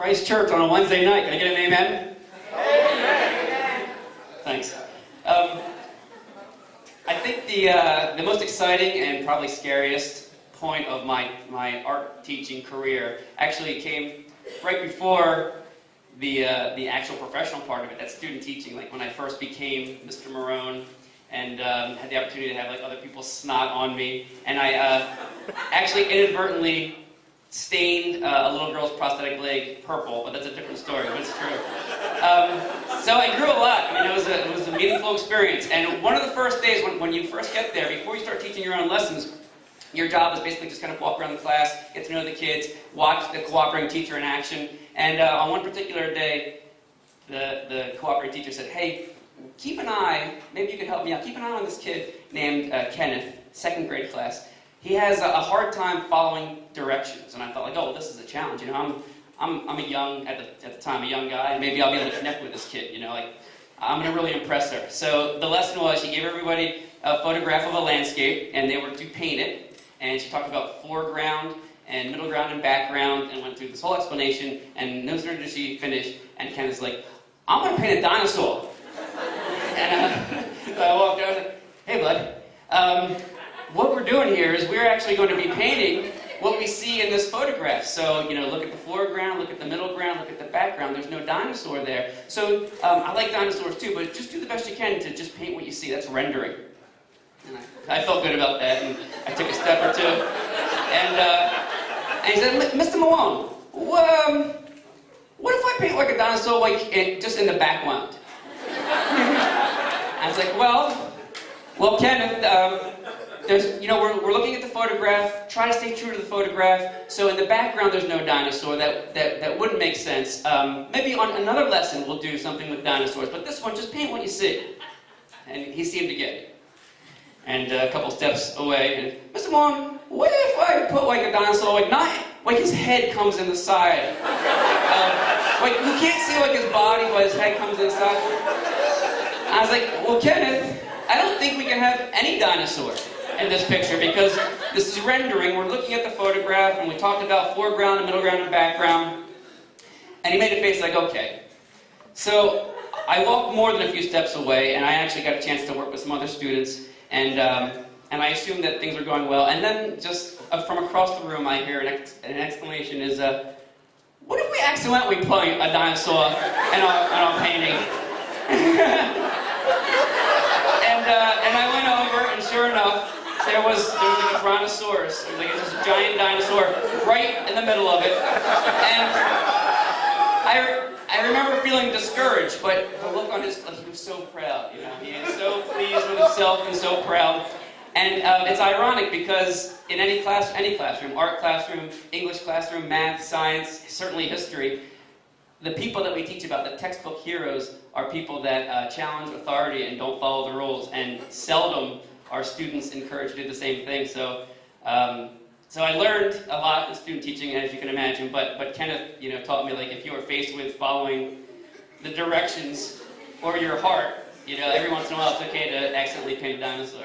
Christ Church on a Wednesday night. Can I get an amen? Amen. Thanks. I think the most exciting and probably scariest point of my art teaching career actually came right before the actual professional part of it, that's student teaching. Like when I first became Mr. Marone and had the opportunity to have like other people snot on me, and I actually inadvertently stained a little girl's prosthetic leg purple, but that's a different story, but it's true. So I grew a lot. I mean, it was a meaningful experience. And one of the first days when you first get there, before you start teaching your own lessons, your job is basically just kind of walk around the class, get to know the kids, watch the cooperating teacher in action. And on one particular day, the cooperating teacher said, hey, keep an eye, maybe you can help me out, keep an eye on this kid named Kenneth, second grade class. He has a hard time following directions. And I thought, like, oh, well, this is a challenge. You know, I'm a young, at the time, a young guy, and maybe I'll be able to connect with this kid, you know, like, I'm going to really impress her. So the lesson was she gave everybody a photograph of a landscape, and they were to paint it. And she talked about foreground and middle ground and background, and went through this whole explanation. And no sooner did she finish, and Ken was like, I'm going to paint a dinosaur. And so I walked over and said, hey, bud, what we're doing here is we're actually going to be painting what we see in this photograph. So, you know, look at the foreground, look at the middle ground, look at the background. There's no dinosaur there. So, I like dinosaurs too, but just do the best you can to just paint what you see. That's rendering. And I felt good about that, and I took a step or two. And he said, Mr. Malone, what if I paint like a dinosaur like just in the background? I was like, well, Kenneth, there's, you know, we're looking at the photograph. Try to stay true to the photograph. So in the background, there's no dinosaur. That wouldn't make sense. Maybe on another lesson, we'll do something with dinosaurs. But this one, just paint what you see. And he seemed to get it. And a couple steps away, and Mr. Malone, what if I put like a dinosaur, like not like his head comes in the side? Like you can't see like his body, but his head comes inside. I was like, well, Kenneth, I don't think we can have any dinosaur in this picture because this is rendering. We're looking at the photograph, and we talked about foreground and middle ground and background. And he made a face like, okay. So I walked more than a few steps away, and I actually got a chance to work with some other students. And I assumed that things were going well. And then just from across the room, I hear an exclamation is, what if we accidentally put a dinosaur in our painting? And I went over, and sure enough, there was like a brontosaurus. There was like this giant dinosaur right in the middle of it. And I remember feeling discouraged, but the look on his face, he was so proud, you know. He is so pleased with himself and so proud. And it's ironic because in any classroom, art classroom, English classroom, math, science, certainly history, the people that we teach about, the textbook heroes, are people that challenge authority and don't follow the rules. And seldom are students encouraged to do the same thing. So I learned a lot in student teaching, as you can imagine, but Kenneth, you know, taught me, like, if you are faced with following the directions or your heart, you know, every once in a while it's okay to accidentally paint a dinosaur.